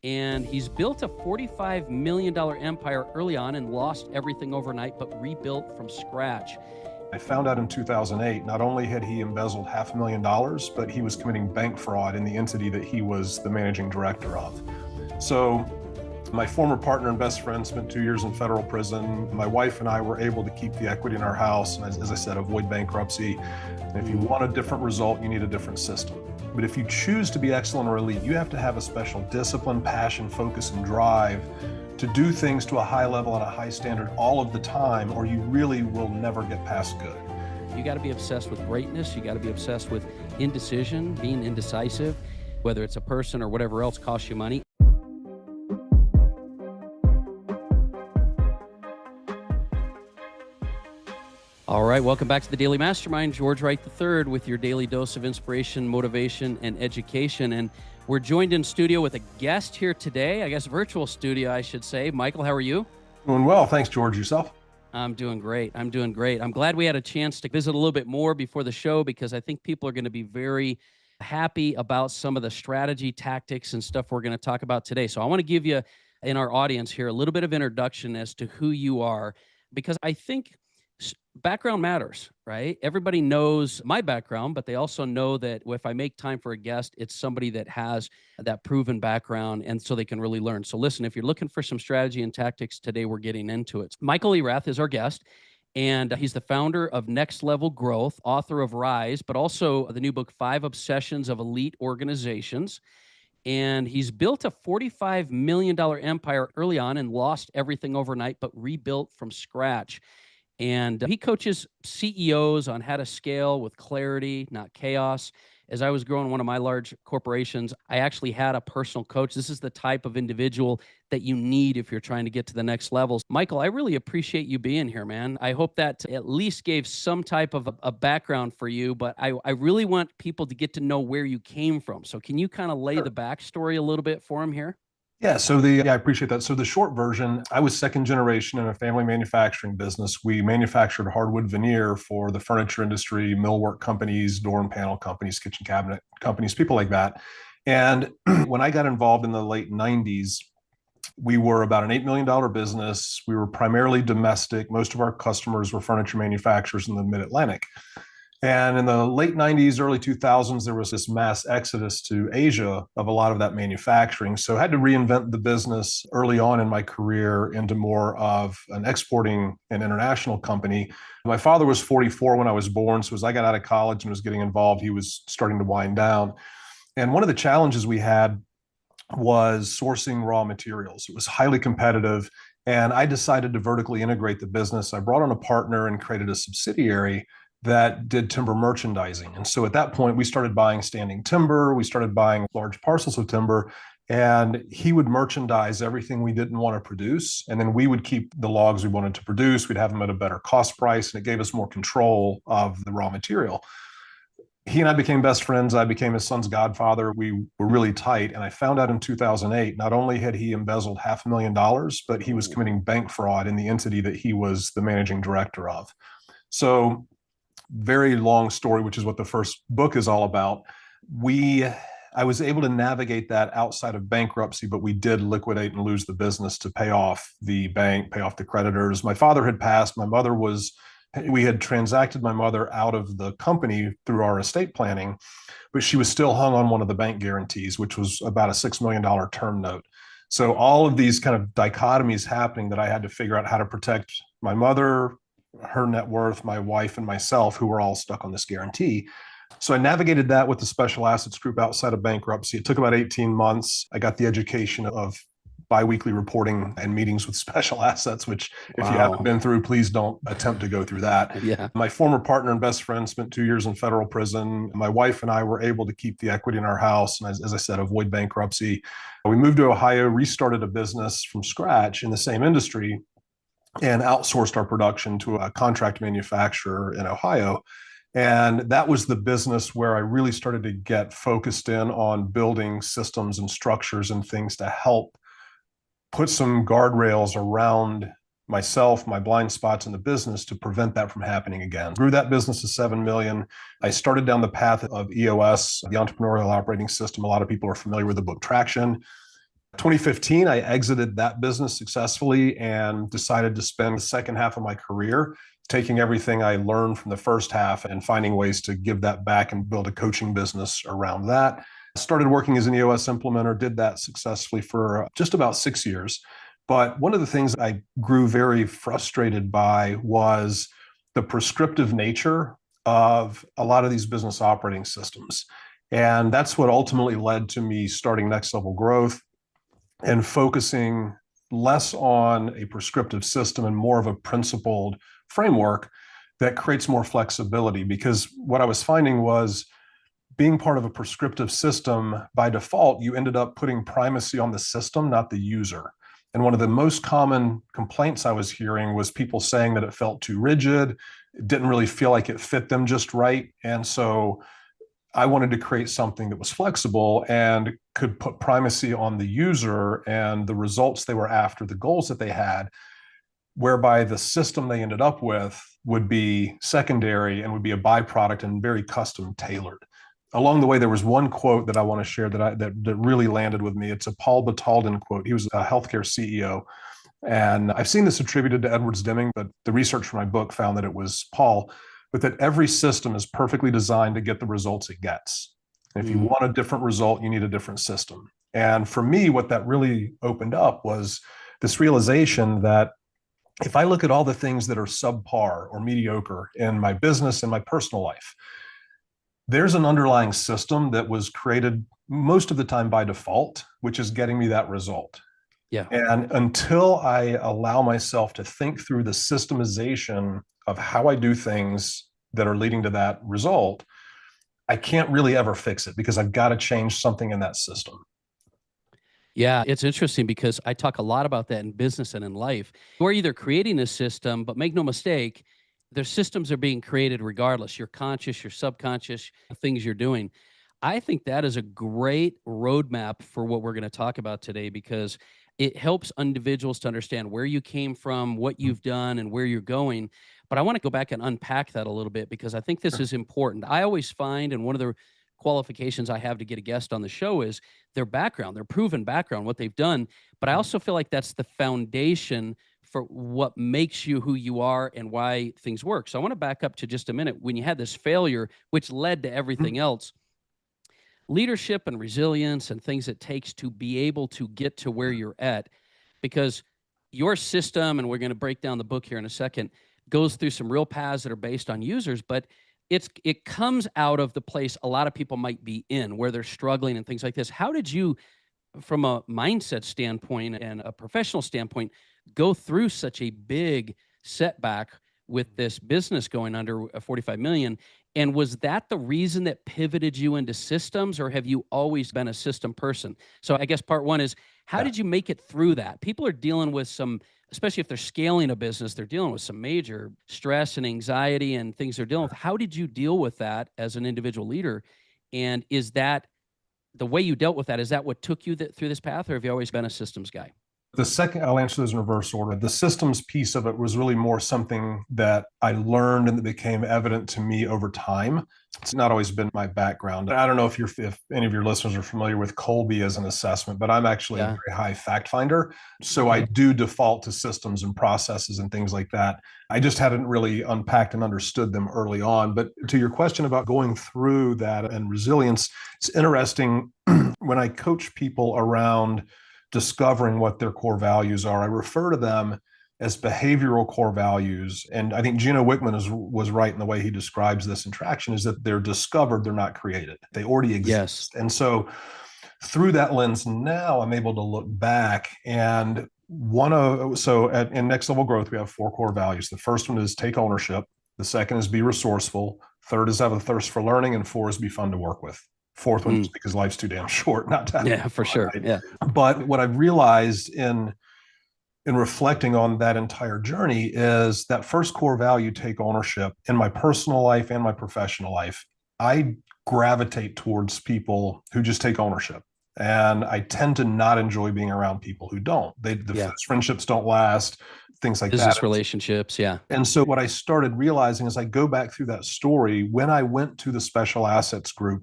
And he's built a $45 million empire early on and lost everything overnight, but rebuilt from scratch. I found out in 2008, not only had he embezzled $500,000, but he was committing bank fraud in the entity that he was the managing director of. So my former partner and best friend spent 2 years in federal prison. My wife and I were able to keep the equity in our house, and as I said, avoid bankruptcy. And if you want a different result, you need a different system. But if you choose to be excellent or elite, you have to have a special discipline, passion, focus, and drive to do things to a high level and a high standard all of the time, or you really will never get past good. You got to be obsessed with greatness. You got to be obsessed with indecision, being indecisive, whether it's a person or whatever else costs you money. All right, welcome back to the Daily Mastermind. George Wright III with your daily dose of inspiration, motivation, and education. And we're joined in studio with a guest here today, I guess virtual studio, I should say. Michael, how are you? Doing well. Thanks, George. Yourself? I'm doing great. I'm glad we had a chance to visit a little bit more before the show because I think people are going to be very happy about some of the strategy, tactics, and stuff we're going to talk about today. So I want to give you, in our audience here, a little bit of introduction as to who you are, because I think background matters, right? Everybody knows my background, but they also know that if I make time for a guest, it's somebody that has that proven background, and so they can really learn. So listen, if you're looking for some strategy and tactics today, we're getting into it. Michael Erath is our guest, and he's the founder of Next Level Growth, author of Rise, but also the new book, 5 Obsessions of Elite Organizations. And he's built a $45 million empire early on and lost everything overnight, but rebuilt from scratch. And he coaches CEOs on how to scale with clarity, not chaos. As I was growing one of my large corporations, I actually had a personal coach. This is the type of individual that you need if you're trying to get to the next levels. Michael, I really appreciate you being here, man. I hope that at least gave some type of a background for you, but I really want people to get to know where you came from. So can you kind of lay the backstory a little bit for them here? Yeah, I appreciate that. So the short version, I was second generation in a family manufacturing business. We manufactured hardwood veneer for the furniture industry, millwork companies, door and panel companies, kitchen cabinet companies, people like that. And when I got involved in the late 90s, we were about an $8 million business. We were primarily domestic. Most of our customers were furniture manufacturers in the mid-Atlantic. And in the late 90s, early 2000s, there was this mass exodus to Asia of a lot of that manufacturing. So I had to reinvent the business early on in my career into more of an exporting and international company. My father was 44 when I was born. So as I got out of college and was getting involved, he was starting to wind down. And one of the challenges we had was sourcing raw materials. It was highly competitive. And I decided to vertically integrate the business. I brought on a partner and created a subsidiary that did timber merchandising. And so at that point, we started buying standing timber, we started buying large parcels of timber, and he would merchandise everything we didn't want to produce. And then we would keep the logs we wanted to produce. We'd have them at a better cost price, and it gave us more control of the raw material. He and I became best friends. I became his son's godfather. We were really tight. And I found out in 2008, not only had he embezzled $500,000, but he was committing bank fraud in the entity that he was the managing director of. So very long story, which is what the first book is all about. I was able to navigate that outside of bankruptcy, but we did liquidate and lose the business to pay off the bank, pay off the creditors. My father had passed. We had transacted my mother out of the company through our estate planning, but she was still hung on one of the bank guarantees, which was about a $6 million term note. So all of these kind of dichotomies happening that I had to figure out how to protect my mother, her net worth, my wife, and myself, who were all stuck on this guarantee. So I navigated that with the special assets group outside of bankruptcy. It took about 18 months. I got the education of biweekly reporting and meetings with special assets, which if you haven't been through, please don't attempt to go through that. Yeah. My former partner and best friend spent 2 years in federal prison. My wife and I were able to keep the equity in our house, and as I said, avoid bankruptcy. We moved to Ohio, restarted a business from scratch in the same industry, and outsourced our production to a contract manufacturer in Ohio. And that was the business where I really started to get focused in on building systems and structures and things to help put some guardrails around myself, my blind spots in the business to prevent that from happening again. Grew that business to 7 million. I started down the path of EOS, the Entrepreneurial Operating System. A lot of people are familiar with the book Traction. 2015, I exited that business successfully and decided to spend the second half of my career taking everything I learned from the first half and finding ways to give that back and build a coaching business around that. Started working as an EOS implementer, did that successfully for just about 6 years. But one of the things I grew very frustrated by was the prescriptive nature of a lot of these business operating systems. And that's what ultimately led to me starting Next Level Growth and focusing less on a prescriptive system and more of a principled framework that creates more flexibility. Because what I was finding was being part of a prescriptive system, by default, you ended up putting primacy on the system, not the user. And one of the most common complaints I was hearing was people saying that it felt too rigid, it didn't really feel like it fit them just right. And so I wanted to create something that was flexible and could put primacy on the user and the results they were after, the goals that they had, whereby the system they ended up with would be secondary and would be a byproduct and very custom tailored. Along the way, there was one quote that I want to share that really landed with me. It's a Paul Batalden quote. He was a healthcare CEO. And I've seen this attributed to Edwards Deming, but the research for my book found that it was Paul, but that every system is perfectly designed to get the results it gets. And if you want a different result, you need a different system. And for me, what that really opened up was this realization that if I look at all the things that are subpar or mediocre in my business and my personal life, there's an underlying system that was created most of the time by default, which is getting me that result. Yeah. And until I allow myself to think through the systemization of how I do things that are leading to that result, I can't really ever fix it because I've got to change something in that system. Yeah, it's interesting because I talk a lot about that in business and in life. We're either creating a system, but make no mistake, their systems are being created regardless. Your conscious, your subconscious, things you're doing. I think that is a great roadmap for what we're going to talk about today because it helps individuals to understand where you came from, what you've done, and where you're going. But I want to go back and unpack that a little bit because I think this is important. I always find, and one of the qualifications I have to get a guest on the show is their background, their proven background, what they've done. But I also feel like that's the foundation for what makes you who you are and why things work. So I want to back up to just a minute. When you had this failure, which led to everything else, leadership and resilience and things it takes to be able to get to where you're at, because your system, and we're going to break down the book here in a second, goes through some real paths that are based on users, but it comes out of the place a lot of people might be in where they're struggling and things like this. How did you, from a mindset standpoint and a professional standpoint, go through such a big setback with this business going under 45 million? And was that the reason that pivoted you into systems, or have you always been a system person? So I guess part one is, how did you make it through that? People are dealing with some, especially if they're scaling a business, they're dealing with some major stress and anxiety and things they're dealing with. How did you deal with that as an individual leader? And is that the way you dealt with that? Is that what took you through this path, or have you always been a systems guy? The second, I'll answer those in reverse order. The systems piece of it was really more something that I learned and that became evident to me over time. It's not always been my background. I don't know if any of your listeners are familiar with Colby as an assessment, but I'm actually a very high fact finder. So I do default to systems and processes and things like that. I just hadn't really unpacked and understood them early on. But to your question about going through that and resilience, it's interesting when I coach people around discovering what their core values are. I refer to them as behavioral core values. And I think Gino Wickman was right in the way he describes this in Traction, is that they're discovered, they're not created. They already exist. Yes. And so through that lens, now I'm able to look back and in Next Level Growth, we have 4 core values. The first one is take ownership. The second is be resourceful. Third is have a thirst for learning. And 4 is be fun to work with. Fourth one, just because life's too damn short not to have. Yeah, for sure. Right? Yeah. But what I've realized in reflecting on that entire journey is that first core value, take ownership, in my personal life and my professional life, I gravitate towards people who just take ownership. And I tend to not enjoy being around people who don't. Friendships don't last, things like Business relationships, yeah. And so what I started realizing as I go back through that story, when I went to the special assets group,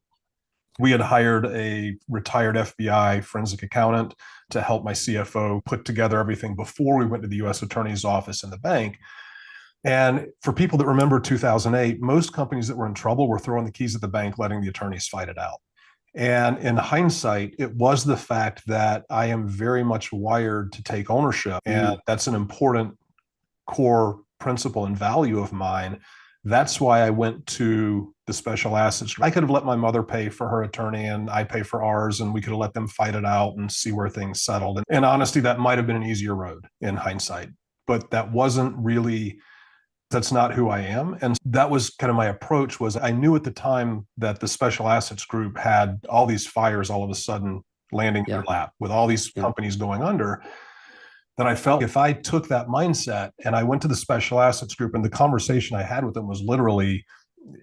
we had hired a retired FBI forensic accountant to help my CFO put together everything before we went to the US Attorney's Office and the bank. And for people that remember 2008, most companies that were in trouble were throwing the keys at the bank, letting the attorneys fight it out. And in hindsight, it was the fact that I am very much wired to take ownership. And that's an important core principle and value of mine. That's why I went to the special assets. I could have let my mother pay for her attorney and I pay for ours, and we could have let them fight it out and see where things settled. And honestly, that might have been an easier road in hindsight, but that wasn't really, that's not who I am. And that was kind of my approach. Was I knew at the time that the special assets group had all these fires all of a sudden landing in their lap with all these companies going under, that I felt if I took that mindset and I went to the special assets group, and the conversation I had with them was literally,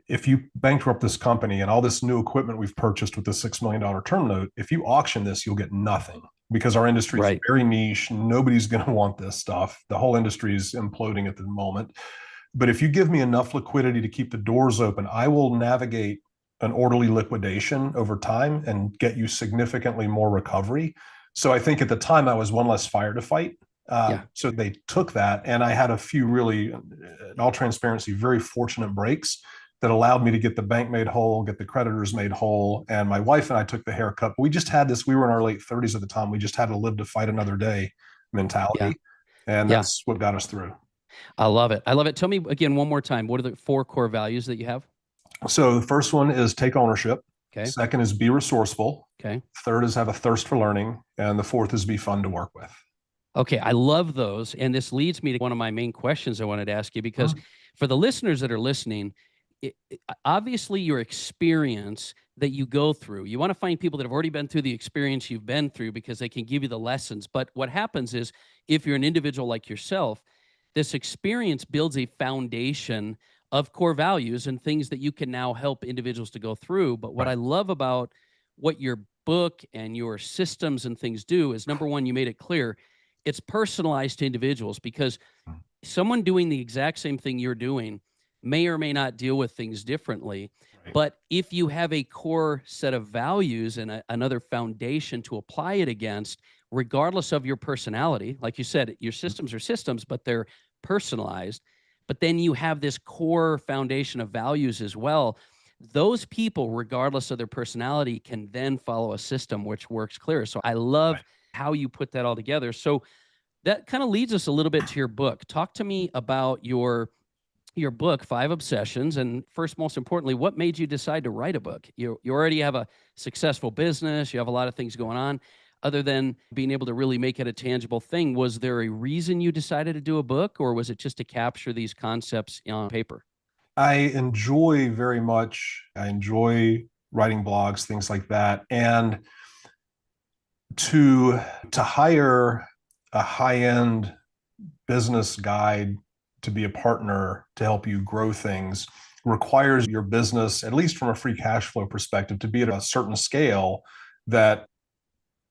if you bankrupt this company and all this new equipment we've purchased with the $6 million term note, if you auction this, you'll get nothing, because our industry is very niche. Nobody's going to want this stuff. The whole industry is imploding at the moment. But if you give me enough liquidity to keep the doors open, I will navigate an orderly liquidation over time and get you significantly more recovery. So I think at the time I was one less fire to fight. So they took that, and I had a few really, in all transparency, very fortunate breaks that allowed me to get the bank made whole, get the creditors made whole. And my wife and I took the haircut. We just had this, we were in our late 30s at the time. We just had to live to fight another day mentality. And that's what got us through. I love it. I love it. Tell me again, one more time, what are the 4 core values that you have? So the first one is take ownership. Okay. Second is be resourceful. Okay. Third is have a thirst for learning. And the fourth is be fun to work with. Okay. I love those. And this leads me to one of my main questions I wanted to ask you, because for the listeners that are listening, obviously your experience that you go through, you want to find people that have already been through the experience you've been through, because they can give you the lessons. But what happens is, if you're an individual like yourself, this experience builds a foundation of core values and things that you can now help individuals to go through. But what I love about what your book and your systems and things do is, number one, you made it clear it's personalized to individuals, because someone doing the exact same thing you're doing may or may not deal with things differently. But if you have a core set of values and another foundation to apply it against, regardless of your personality, like you said, your systems are systems, but they're personalized. But then you have this core foundation of values as well. Those people, regardless of their personality, can then follow a system which works clear. So I love how you put that all together. So that kind of leads us a little bit to your book. Talk to me about your book, 5 Obsessions. And first, most importantly, what made you decide to write a book? You already have a successful business. You have a lot of things going on. Other than being able to really make it a tangible thing, was there a reason you decided to do a book, or was it just to capture these concepts on paper? I enjoy writing blogs, things like that. And to hire a high-end business guide to be a partner to help you grow things requires your business, at least from a free cash flow perspective, to be at a certain scale that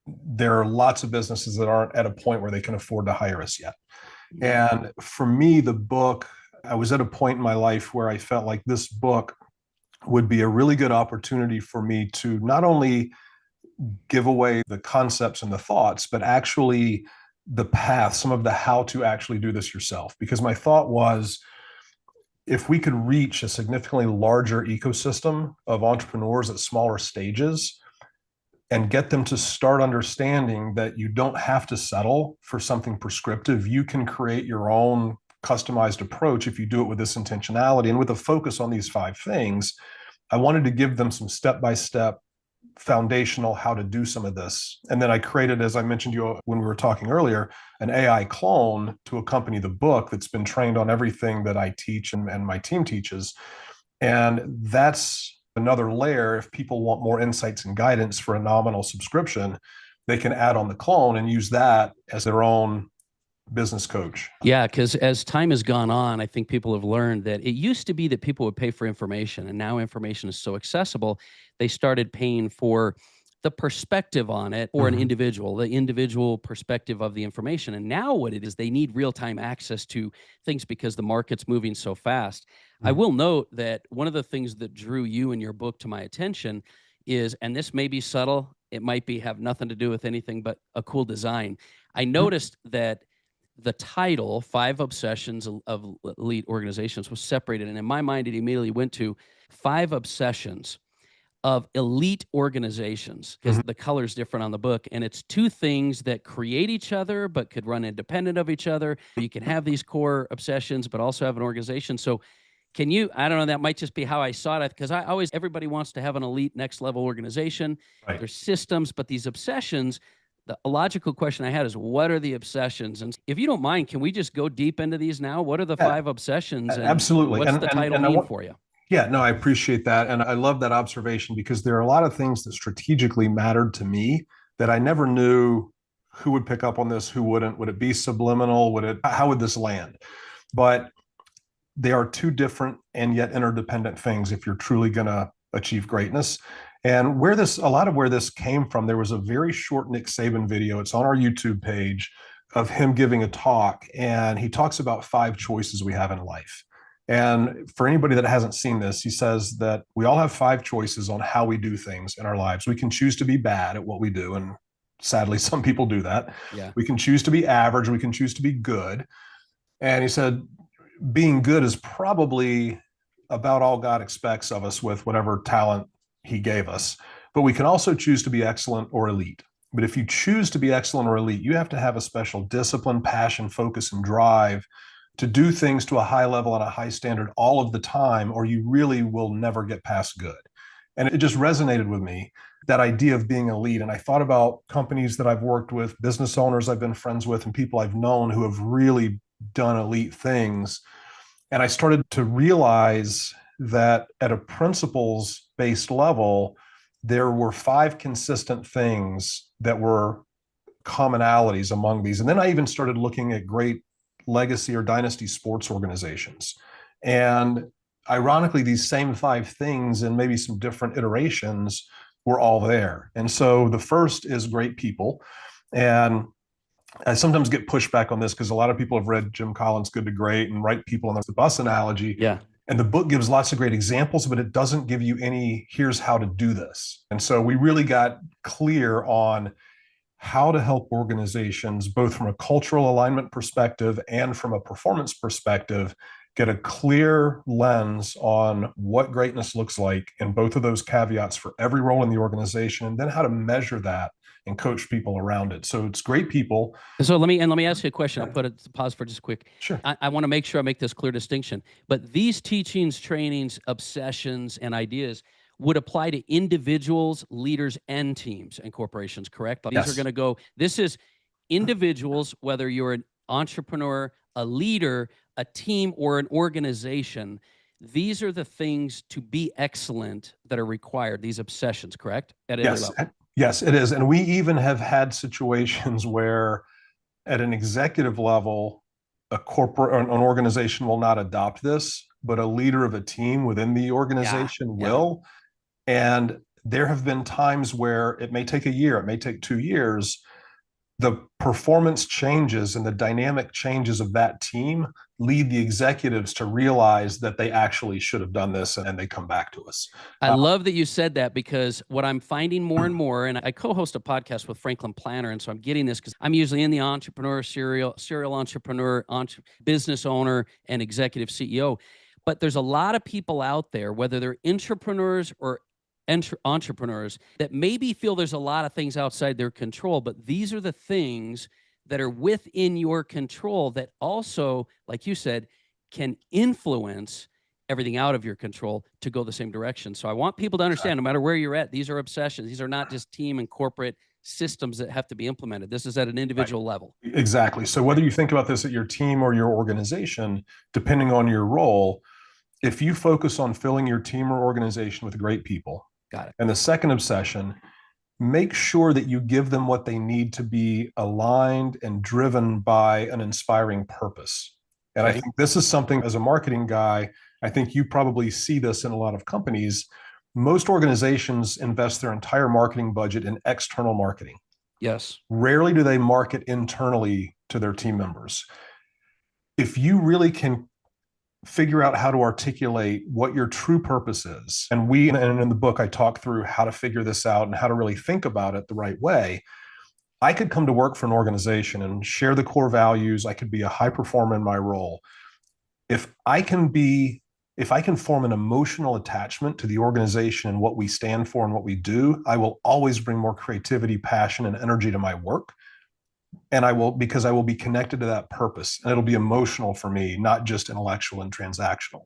there are lots of businesses that aren't at a point where they can afford to hire us yet. And for me, the book, I was at a point in my life where I felt like this book would be a really good opportunity for me to not only give away the concepts and the thoughts, but actually the path, some of the how to actually do this yourself. Because my thought was, if we could reach a significantly larger ecosystem of entrepreneurs at smaller stages and get them to start understanding that you don't have to settle for something prescriptive, you can create your own customized approach if you do it with this intentionality and with a focus on these 5 things. I wanted to give them some step-by-step foundational how to do some of this. And then I created, as I mentioned to you when we were talking earlier, an AI clone to accompany the book that's been trained on everything that I teach and my team teaches. And that's another layer. If people want more insights and guidance for a nominal subscription, they can add on the clone and use that as their own business coach. Yeah, because as time has gone on, I think people have learned that it used to be that people would pay for information, and now information is so accessible, they started paying for the perspective on it, or an individual, the individual perspective of the information. And now what it is, they need real-time access to things because the market's moving so fast. I will note that one of the things that drew you and your book to my attention is, and this may be subtle, it might have nothing to do with anything but a cool design. I noticed that the title, Five Obsessions of Elite Organizations, was separated. And in my mind, it immediately went to Five Obsessions of Elite Organizations, because the color is different on the book. And it's two things that create each other, but could run independent of each other. You can have these core obsessions, but also have an organization. So can you, I don't know, that might just be how I saw it, because everybody wants to have an elite next level organization. Right. There's systems, but these obsessions, the logical question I had is, what are the obsessions? And if you don't mind, can we just go deep into these now? What are the five obsessions? And absolutely. What's the title mean for you? Yeah, no, I appreciate that. And I love that observation, because there are a lot of things that strategically mattered to me that I never knew who would pick up on this, who wouldn't. Would it be subliminal? How would this land? But they are two different and yet interdependent things if you're truly going to achieve greatness. And a lot of where this came from, there was a very short Nick Saban video. It's on our YouTube page of him giving a talk. And he talks about 5 choices we have in life. And for anybody that hasn't seen this, he says that we all have 5 choices on how we do things in our lives. We can choose to be bad at what we do. And sadly, some people do that. Yeah. We can choose to be average. We can choose to be good. And he said, being good is probably about all God expects of us with whatever talent he gave us. But we can also choose to be excellent or elite. But if you choose to be excellent or elite, you have to have a special discipline, passion, focus, and drive to do things to a high level and a high standard all of the time, or you really will never get past good. And it just resonated with me, that idea of being elite. And I thought about companies that I've worked with, business owners I've been friends with, and people I've known who have really done elite things. And I started to realize that at a principles-based level, there were 5 consistent things that were commonalities among these. And then I even started looking at great legacy or dynasty sports organizations. And ironically, these same 5 things and maybe some different iterations were all there. And so the first is great people. And I sometimes get pushback on this because a lot of people have read Jim Collins' Good to Great and Right People, and that's the bus analogy. Yeah. And the book gives lots of great examples, but it doesn't give you any, here's how to do this. And so we really got clear on how to help organizations, both from a cultural alignment perspective and from a performance perspective, get a clear lens on what greatness looks like in both of those caveats for every role in the organization, and then how to measure that and coach people around it. So it's great people. So let me ask you a question. I'll put a pause for just quick. Sure. I want to make sure I make this clear distinction. But these teachings, trainings, obsessions, and ideas would apply to individuals, leaders, and teams and corporations, correct? These Yes. are going to go, this is individuals, whether you're an entrepreneur, a leader, a team, or an organization. These are the things to be excellent that are required, these obsessions, correct? At every level. Yes, it is. And we even have had situations where at an executive level, a corporate or an organization will not adopt this, but a leader of a team within the organization will. And there have been times where it may take a year, it may take 2 years. The performance changes and the dynamic changes of that team lead the executives to realize that they actually should have done this, and they come back to us. I love that you said that, because what I'm finding more and more, and I co-host a podcast with Franklin Planner, and so I'm getting this because I'm usually in the entrepreneur, serial entrepreneur, business owner, and executive CEO. But there's a lot of people out there, whether they're intrapreneurs or entrepreneurs, that maybe feel there's a lot of things outside their control, but these are the things that are within your control that also, like you said, can influence everything out of your control to go the same direction. So I want people to understand, no matter where you're at, these are obsessions. These are not just team and corporate systems that have to be implemented. This is at an individual level. Exactly. So whether you think about this at your team or your organization, depending on your role, if you focus on filling your team or organization with great people, got it. And the second obsession, make sure that you give them what they need to be aligned and driven by an inspiring purpose. And I think this is something, as a marketing guy, I think you probably see this in a lot of companies. Most organizations invest their entire marketing budget in external marketing. Yes. Rarely do they market internally to their team members. If you really can figure out how to articulate what your true purpose is. And in the book, I talk through how to figure this out and how to really think about it the right way. I could come to work for an organization and share the core values. I could be a high performer in my role. If I can form an emotional attachment to the organization and what we stand for and what we do, I will always bring more creativity, passion, and energy to my work. And because I will be connected to that purpose, and it'll be emotional for me, not just intellectual and transactional.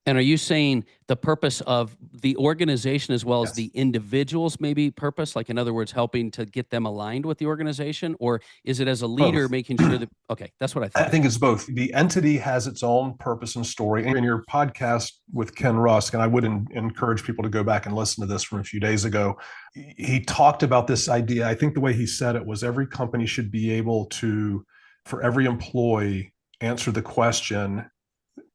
And are you saying the purpose of the organization as well as Yes. the individual's maybe purpose? Like, in other words, helping to get them aligned with the organization? Or is it as a leader Both. making sure that, okay, that's what I thought. I think it's both. The entity has its own purpose and story. In your podcast with Ken Rusk, and I would encourage people to go back and listen to this from a few days ago, he talked about this idea. I think the way he said it was every company should be able to, for every employee, answer the question,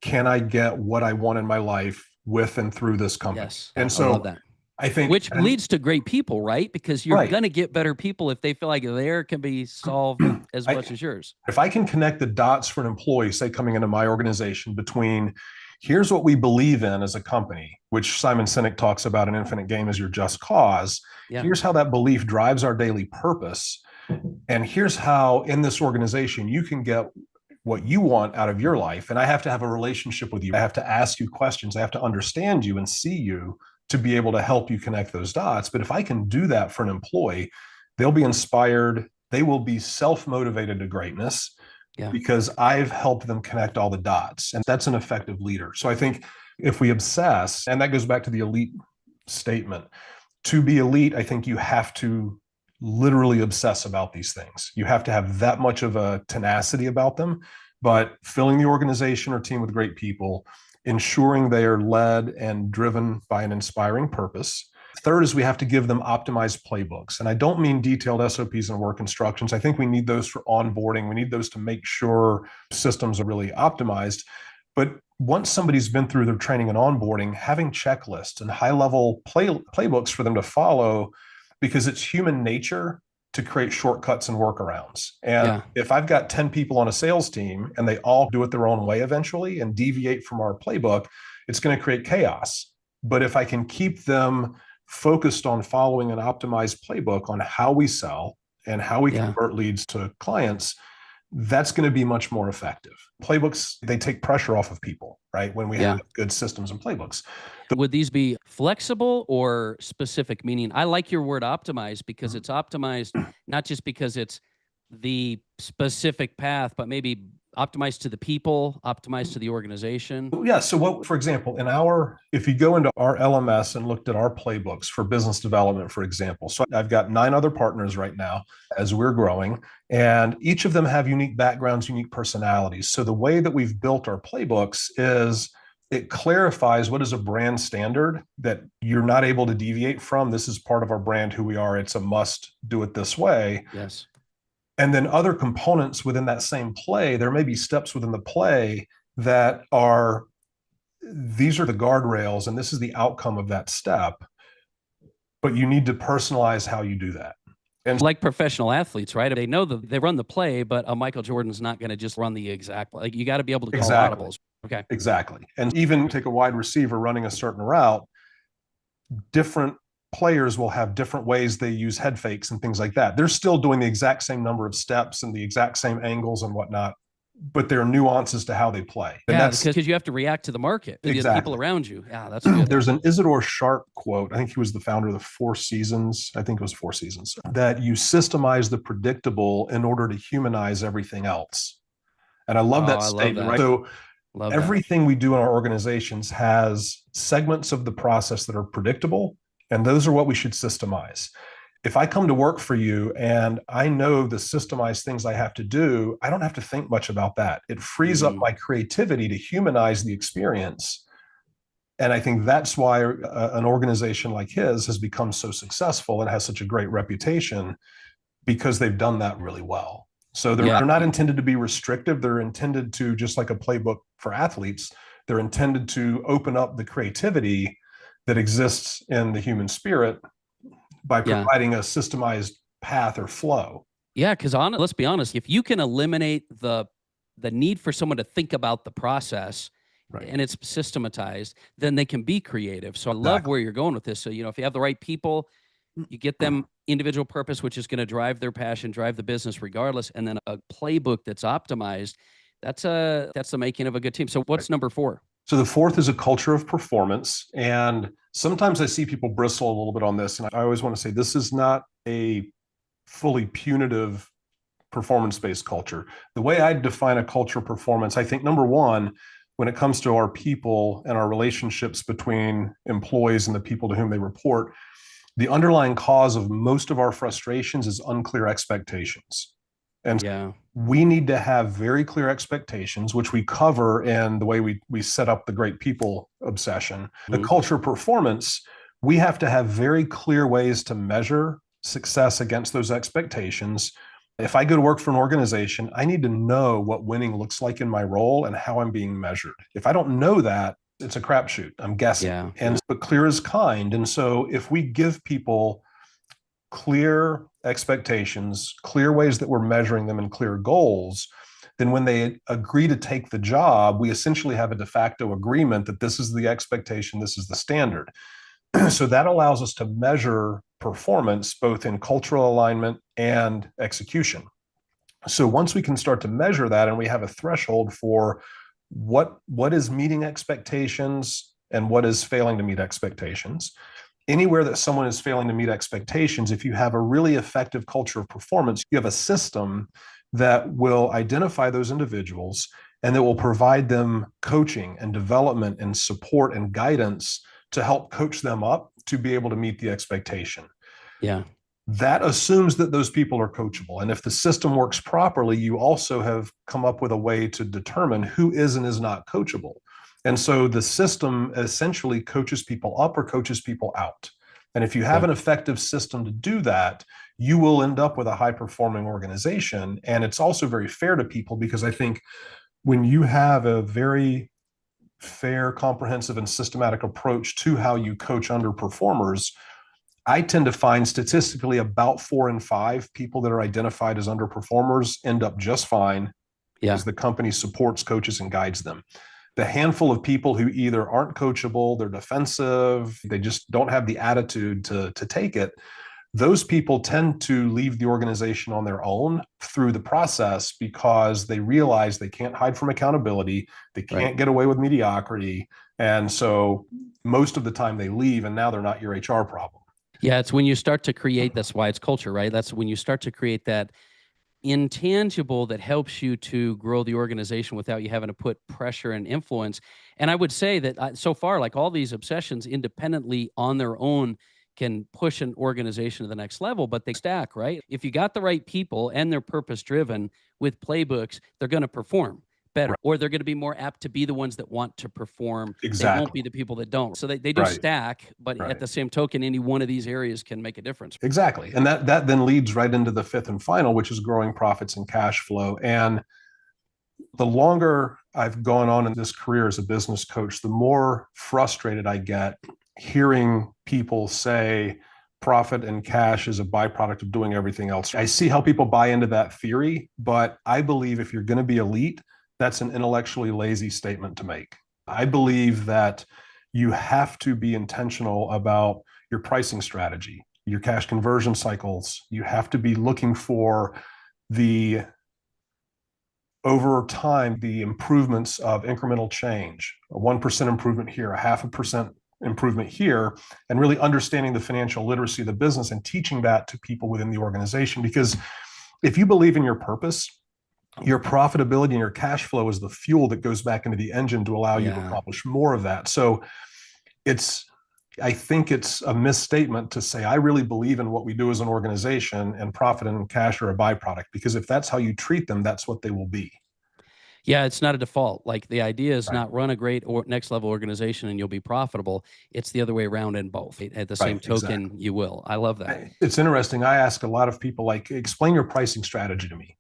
can I get what I want in my life with and through this company? Yes. And I so love that. I think, which leads to great people, right? Because you're Right. going to get better people if they feel like theirs can be solved as much as yours. if I can connect the dots for an employee, say coming into my organization, between here's what we believe in as a company, which Simon Sinek talks about in Infinite Game as your just cause. Yeah. Here's how that belief drives our daily purpose. And here's how in this organization you can get what you want out of your life. And I have to have a relationship with you. I have to ask you questions. I have to understand you and see you to be able to help you connect those dots. But if I can do that for an employee, they'll be inspired. They will be self-motivated to greatness because I've helped them connect all the dots. And that's an effective leader. So I think if we obsess, and that goes back to the elite statement, to be elite, I think you have to literally obsess about these things. You have to have that much of a tenacity about them, but filling the organization or team with great people, ensuring they are led and driven by an inspiring purpose. Third is we have to give them optimized playbooks. And I don't mean detailed SOPs and work instructions. I think we need those for onboarding. We need those to make sure systems are really optimized. But once somebody's been through their training and onboarding, having checklists and high-level playbooks for them to follow, because it's human nature to create shortcuts and workarounds. And if I've got 10 people on a sales team and they all do it their own way eventually and deviate from our playbook, it's going to create chaos. But if I can keep them focused on following an optimized playbook on how we sell and how we convert leads to clients, that's going to be much more effective. Playbooks, they take pressure off of people, right? When we have good systems and playbooks. Would these be flexible or specific? Meaning, I like your word optimized because it's optimized, not just because it's the specific path, but maybe optimized to the people, optimized to the organization. Yeah. So for example, if you go into our LMS and looked at our playbooks for business development, for example, so I've got 9 other partners right now as we're growing, and each of them have unique backgrounds, unique personalities. So the way that we've built our playbooks is it clarifies what is a brand standard that you're not able to deviate from. This is part of our brand, who we are. It's a must do it this way. Yes. And then other components within that same play, there may be steps within the play that these are the guardrails and this is the outcome of that step, but you need to personalize how you do that. And like professional athletes, right? They know they run the play, but a Michael Jordan's not going to just run the exact play. Like, you got to be able to call audibles. Okay. Exactly. And even take a wide receiver running a certain route, different players will have different ways they use head fakes and things like that. They're still doing the exact same number of steps and the exact same angles and whatnot, but there are nuances to how they play. And that's because you have to react to the market, to the people around you. Yeah, that's good. There's an Isidore Sharp quote. I think he was the founder of the Four Seasons. I think it was Four Seasons, that you systemize the predictable in order to humanize everything else. And I love that statement, right? So everything we do in our organizations has segments of the process that are predictable, and those are what we should systemize. If I come to work for you and I know the systemized things I have to do, I don't have to think much about that. It frees up my creativity to humanize the experience. And I think that's why an organization like his has become so successful and has such a great reputation, because they've done that really well. So they're not intended to be restrictive. They're intended to, just like a playbook for athletes, they're intended to open up the creativity that exists in the human spirit by providing a systemized path or flow. Yeah, because let's be honest, if you can eliminate the need for someone to think about the process Right. and it's systematized, then they can be creative. So I love Exactly. where you're going with this. So, if you have the right people, you get them individual purpose, which is going to drive their passion, drive the business regardless. And then a playbook that's optimized. That's the making of a good team. So what's number 4? So the fourth is a culture of performance. And sometimes I see people bristle a little bit on this. And I always want to say this is not a fully punitive performance-based culture. The way I define a culture of performance, I think number one, when it comes to our people and our relationships between employees and the people to whom they report, the underlying cause of most of our frustrations is unclear expectations. And Yeah. we need to have very clear expectations, which we cover in the way we set up the great people obsession. The culture of performance, we have to have very clear ways to measure success against those expectations. If I go to work for an organization, I need to know what winning looks like in my role and how I'm being measured. If I don't know that, it's a crapshoot. I'm guessing. Yeah. But clear is kind. And so if we give people clear expectations, clear ways that we're measuring them, and clear goals, then when they agree to take the job, we essentially have a de facto agreement that this is the expectation, this is the standard. So that allows us to measure performance both in cultural alignment and execution. So once we can start to measure that and we have a threshold for what is meeting expectations and what is failing to meet expectations, anywhere that someone is failing to meet expectations, if you have a really effective culture of performance, you have a system that will identify those individuals and that will provide them coaching and development and support and guidance to help coach them up to be able to meet the expectation. Yeah. That assumes that those people are coachable. And if the system works properly, you also have come up with a way to determine who is and is not coachable. And so the system essentially coaches people up or coaches people out. And if you have an effective system to do that, you will end up with a high-performing organization. And it's also very fair to people, because I think when you have a very fair, comprehensive, and systematic approach to how you coach underperformers, I tend to find statistically about 4 in 5 people that are identified as underperformers end up just fine as the company supports, coaches, and guides them. The handful of people who either aren't coachable, they're defensive, they just don't have the attitude to take it, those people tend to leave the organization on their own through the process because they realize they can't hide from accountability, they can't get away with mediocrity. And so most of the time they leave, and now they're not your HR problem. Yeah, it's when you start to create, that's why it's culture, right? That's when you start to create that intangible that helps you to grow the organization without you having to put pressure and influence. And I would say that so far, like all these obsessions independently on their own can push an organization to the next level, but they stack, right? If you got the right people and they're purpose driven with playbooks, they're going to perform better, or they're going to be more apt to be the ones that want to perform. Exactly. They won't be the people that don't. So they do stack, but at the same token, any one of these areas can make a difference. Exactly. And that then leads right into the fifth and final, which is growing profits and cash flow. And the longer I've gone on in this career as a business coach, the more frustrated I get hearing people say profit and cash is a byproduct of doing everything else. I see how people buy into that theory, but I believe if you're going to be elite, that's an intellectually lazy statement to make. I believe that you have to be intentional about your pricing strategy, your cash conversion cycles. You have to be looking for over time, the improvements of incremental change, a 1% improvement here, a 0.5% improvement here, and really understanding the financial literacy of the business and teaching that to people within the organization. Because if you believe in your purpose, your profitability and your cash flow is the fuel that goes back into the engine to allow you to accomplish more of that. So I think it's a misstatement to say, I really believe in what we do as an organization and profit and cash are a byproduct, because if that's how you treat them, that's what they will be. Yeah, it's not a default. Like the idea is not run a great or next level organization and you'll be profitable. It's the other way around in both. At the same token, you will. I love that. It's interesting. I ask a lot of people, like, explain your pricing strategy to me.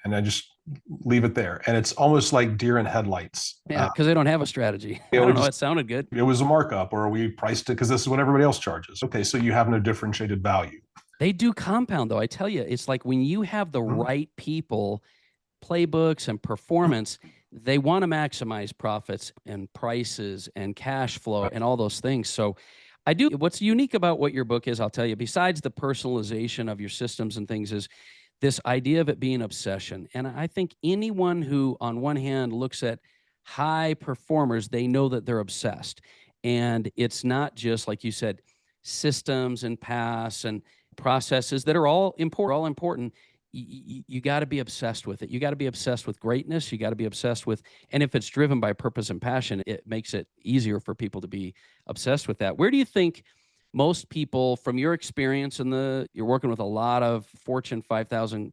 And I just leave it there. And it's almost like deer in headlights. Yeah, because they don't have a strategy. I don't know. It sounded good. It was a markup, or we priced it because this is what everybody else charges. Okay, so you have no differentiated value. They do compound, though. I tell you, it's like when you have the right people, playbooks and performance, they want to maximize profits and prices and cash flow and all those things. So what's unique about what your book is, I'll tell you, besides the personalization of your systems and things, is this idea of it being obsession. And I think anyone who, on one hand, looks at high performers, they know that they're obsessed. And it's not just, like you said, systems and paths and processes that are all important. You got to be obsessed with it. You got to be obsessed with greatness. You got to be obsessed with, and if it's driven by purpose and passion, it makes it easier for people to be obsessed with that. Where do you think most people, from your experience you're working with a lot of Fortune 5,000,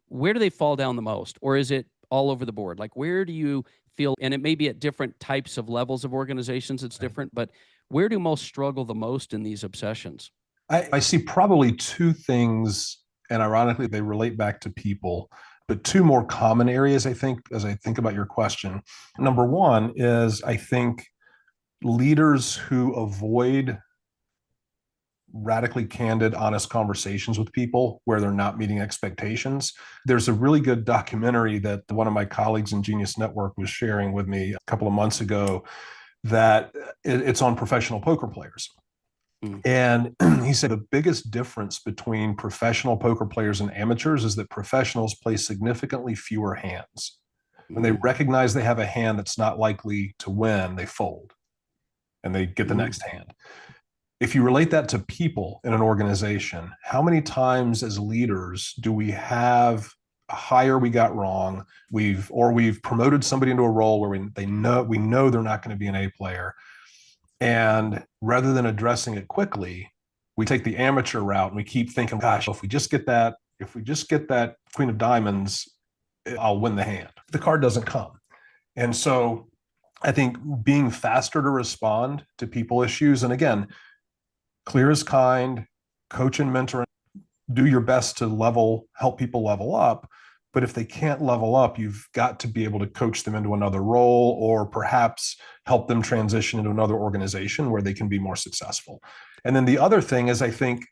where do they fall down the most? Or is it all over the board? Like, where do you feel, and it may be at different types of levels of organizations, it's different, but where do most struggle the most in these obsessions? I see probably two things, and ironically, they relate back to people, but two more common areas, I think, as I think about your question. Number one is, I think, leaders who avoid radically candid, honest conversations with people where they're not meeting expectations. There's a really good documentary that one of my colleagues in Genius Network was sharing with me a couple of months ago that it's on professional poker players. And he said the biggest difference between professional poker players and amateurs is that professionals play significantly fewer hands. When they recognize they have a hand that's not likely to win, they fold and they get the next hand. If you relate that to people in an organization, how many times as leaders do we have a hire we got wrong? We've promoted somebody into a role where we know they're not going to be an A player. And rather than addressing it quickly, we take the amateur route and we keep thinking, gosh, if we just get that Queen of Diamonds, I'll win the hand. The card doesn't come. And so I think being faster to respond to people issues, and again, clear as kind, coach and mentor, do your best to help people level up. But if they can't level up, you've got to be able to coach them into another role, or perhaps help them transition into another organization where they can be more successful. And then the other thing is, I think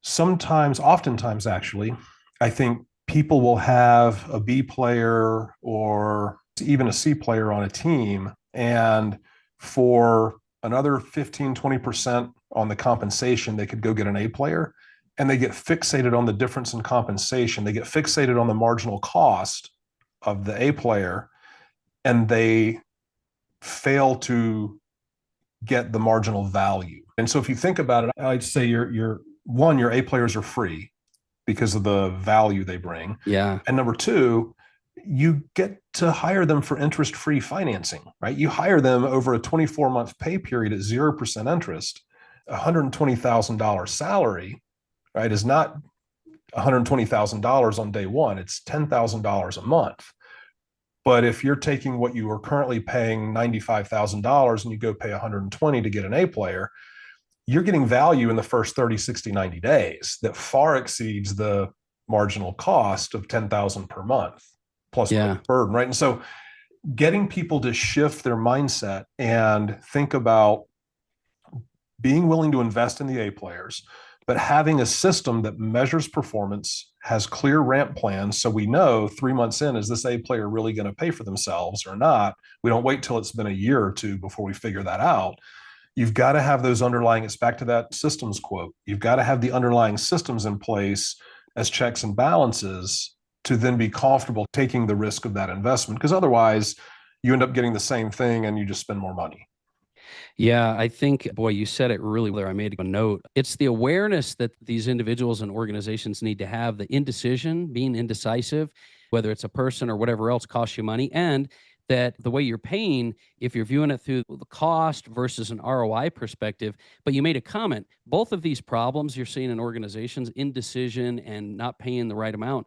oftentimes actually, I think people will have a B player or even a C player on a team, and for another 15, 20% on the compensation, they could go get an A player. And they get fixated on the difference in compensation. They get fixated on the marginal cost of the A player, and they fail to get the marginal value. And so if you think about it, I'd say your A players are free because of the value they bring. Yeah. And number two, you get to hire them for interest-free financing, right? You hire them over a 24-month pay period at 0% interest. $120,000 salary, right, is not $120,000 on day one. It's $10,000 a month. But if you're taking what you are currently paying $95,000 and you go pay $120 to get an A player, you're getting value in the first 30, 60, 90 days that far exceeds the marginal cost of $10,000 per month plus burden, right? And so getting people to shift their mindset and think about being willing to invest in the A players, but having a system that measures performance, has clear ramp plans, so we know 3 months in, is this A player really going to pay for themselves or not? We don't wait till it's been a year or two before we figure that out. You've got to have those underlying, it's back to that systems quote, you've got to have the underlying systems in place as checks and balances to then be comfortable taking the risk of that investment, because otherwise you end up getting the same thing and you just spend more money. Yeah, I think, boy, you said it really well. I made a note. It's the awareness that these individuals and organizations need to have, the indecision, being indecisive, whether it's a person or whatever else costs you money, and that the way you're paying, if you're viewing it through the cost versus an ROI perspective. But you made a comment, both of these problems you're seeing in organizations, indecision and not paying the right amount,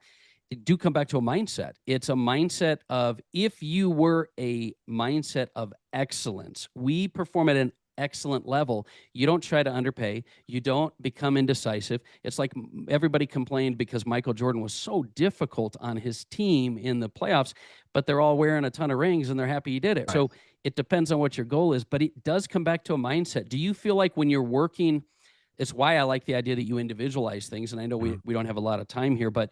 do come back to a mindset. It's a mindset of, if you were a mindset of excellence, we perform at an excellent level. You don't try to underpay. You don't become indecisive. It's like everybody complained because Michael Jordan was so difficult on his team in the playoffs, but they're all wearing a ton of rings and they're happy he did it. Right. So it depends on what your goal is, but it does come back to a mindset. Do you feel like when you're working, it's why I like the idea that you individualize things, and I know we don't have a lot of time here, but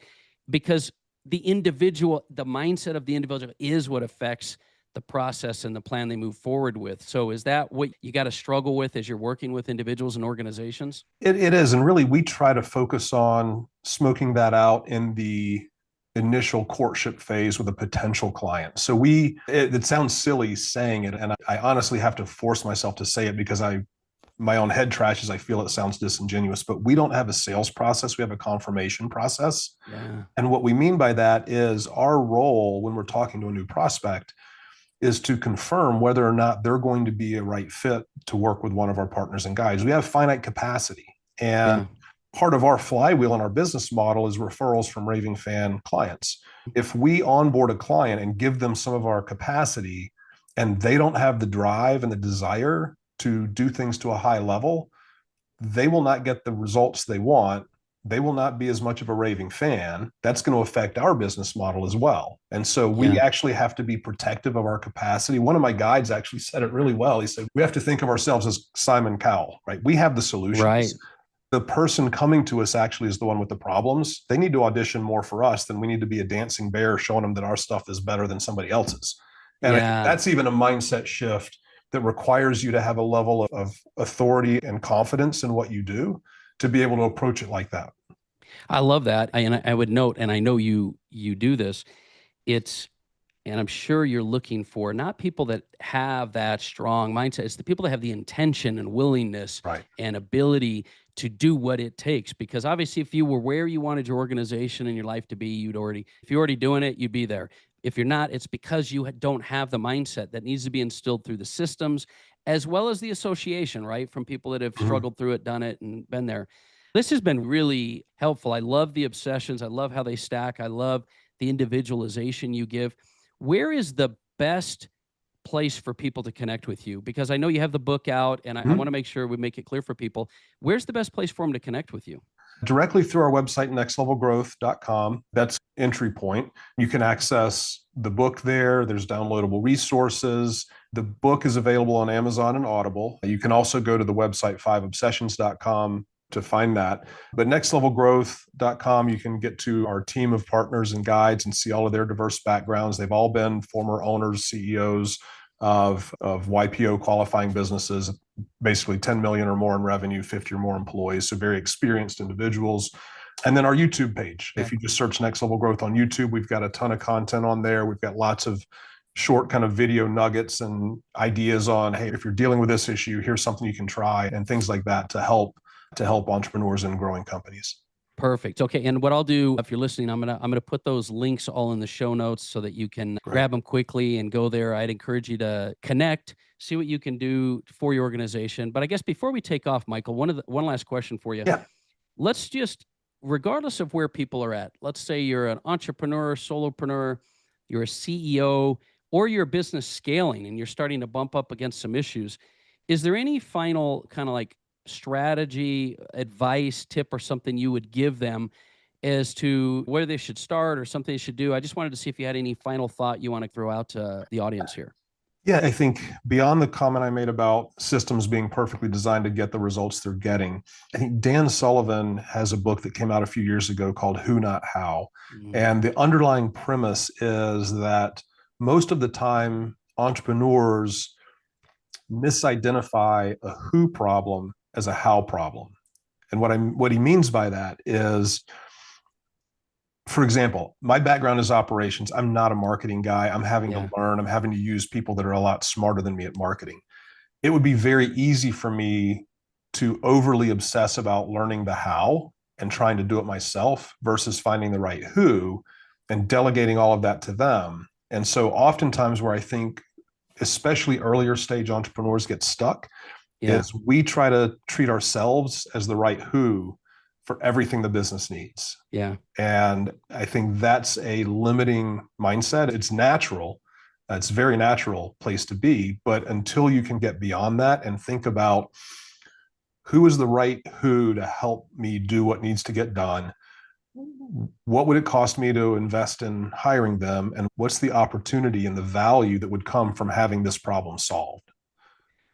because the mindset of the individual is what affects the process and the plan they move forward with. So is that what you got to struggle with as you're working with individuals and organizations? It is. And really, we try to focus on smoking that out in the initial courtship phase with a potential client. So it sounds silly saying it. And I honestly have to force myself to say it because my own head trashes. I feel it sounds disingenuous, but we don't have a sales process. We have a confirmation process. Yeah. And what we mean by that is our role when we're talking to a new prospect is to confirm whether or not they're going to be a right fit to work with one of our partners and guides. We have finite capacity. And part of our flywheel in our business model is referrals from raving fan clients. If we onboard a client and give them some of our capacity and they don't have the drive and the desire to do things to a high level, they will not get the results they want. They will not be as much of a raving fan. That's going to affect our business model as well. And so we actually have to be protective of our capacity. One of my guides actually said it really well. He said, we have to think of ourselves as Simon Cowell, right? We have the solutions. Right. The person coming to us actually is the one with the problems. They need to audition more for us than we need to be a dancing bear showing them that our stuff is better than somebody else's. And I think that's even a mindset shift that requires you to have a level of authority and confidence in what you do to be able to approach it like that. I love that. And I would note, and I know you do this, and I'm sure you're looking for not people that have that strong mindset. It's the people that have the intention and willingness and ability to do what it takes. Because obviously, if you were where you wanted your organization and your life to be, if you're already doing it, you'd be there. If you're not, it's because you don't have the mindset that needs to be instilled through the systems, as well as the association, right? From people that have struggled through it, done it, and been there. This has been really helpful. I love the obsessions. I love how they stack. I love the individualization you give. Where is the best place for people to connect with you? Because I know you have the book out, and I want to make sure we make it clear for people. Where's the best place for them to connect with you? Directly through our website, nextlevelgrowth.com. That's entry point. You can access the book there. There's downloadable resources. The book is available on Amazon and Audible. You can also go to the website 5obsessions.com to find that. But nextlevelgrowth.com, you can get to our team of partners and guides and see all of their diverse backgrounds. They've all been former owners, CEOs of YPO qualifying businesses, basically 10 million or more in revenue, 50 or more employees. So very experienced individuals. And then our YouTube page. If you just search Next Level Growth on YouTube, we've got a ton of content on there. We've got lots of short kind of video nuggets and ideas on, hey, if you're dealing with this issue, here's something you can try and things like that to help entrepreneurs and growing companies. Perfect. Okay. And what I'll do, if you're listening, I'm gonna put those links all in the show notes so that you can grab them quickly and go there. I'd encourage you to connect, see what you can do for your organization. But I guess before we take off, Michael, one last question for you. Yeah. Let's just, regardless of where people are at, let's say you're an entrepreneur, solopreneur, you're a CEO, or you're a business scaling and you're starting to bump up against some issues. Is there any final kind of like strategy, advice, tip, or something you would give them as to where they should start or something they should do? I just wanted to see if you had any final thought you want to throw out to the audience here. Yeah, I think beyond the comment I made about systems being perfectly designed to get the results they're getting, I think Dan Sullivan has a book that came out a few years ago called Who Not How. And the underlying premise is that most of the time entrepreneurs misidentify a who problem as a how problem. And what he means by that is, for example, my background is operations. I'm not a marketing guy. I'm having to learn. I'm having to use people that are a lot smarter than me at marketing. It would be very easy for me to overly obsess about learning the how and trying to do it myself versus finding the right who and delegating all of that to them. And so oftentimes where I think especially earlier stage entrepreneurs get stuck is we try to treat ourselves as the right who for everything the business needs. Yeah. And I think that's a limiting mindset. It's natural. It's a very natural place to be. But until you can get beyond that and think about who is the right who to help me do what needs to get done, what would it cost me to invest in hiring them? And what's the opportunity and the value that would come from having this problem solved?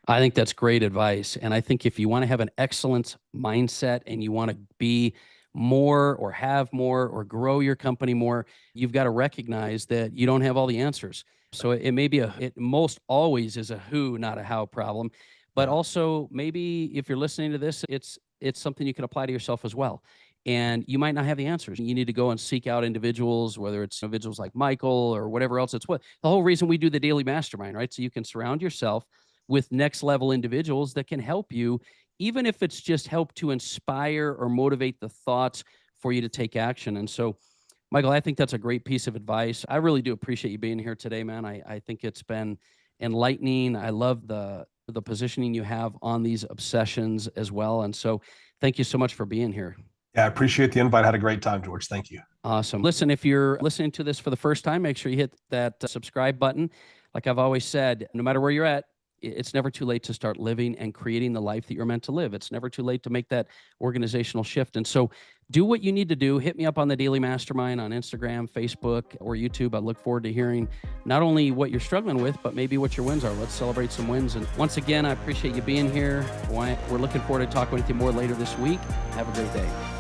I think that's great advice. And I think if you want to have an excellence mindset and you want to be more or have more or grow your company more, you've got to recognize that you don't have all the answers. So it may be it most always is a who, not a how problem. But also maybe if you're listening to this, it's something you can apply to yourself as well. And you might not have the answers. You need to go and seek out individuals, whether it's individuals like Michael or whatever else. It's what the whole reason we do the Daily Mastermind, right? So you can surround yourself with next level individuals that can help you, even if it's just help to inspire or motivate the thoughts for you to take action. And so, Michael, I think that's a great piece of advice. I really do appreciate you being here today, man. I think it's been enlightening. I love the positioning you have on these obsessions as well. And so thank you so much for being here. Yeah, I appreciate the invite. I had a great time, George. Thank you. Awesome. Listen, if you're listening to this for the first time, make sure you hit that subscribe button. Like I've always said, no matter where you're at, it's never too late to start living and creating the life that you're meant to live. It's never too late to make that organizational shift. And so do what you need to do. Hit me up on the Daily Mastermind on Instagram, Facebook, or YouTube. I look forward to hearing not only what you're struggling with, but maybe what your wins are. Let's celebrate some wins. And once again, I appreciate you being here. We're looking forward to talking with you more later this week. Have a great day.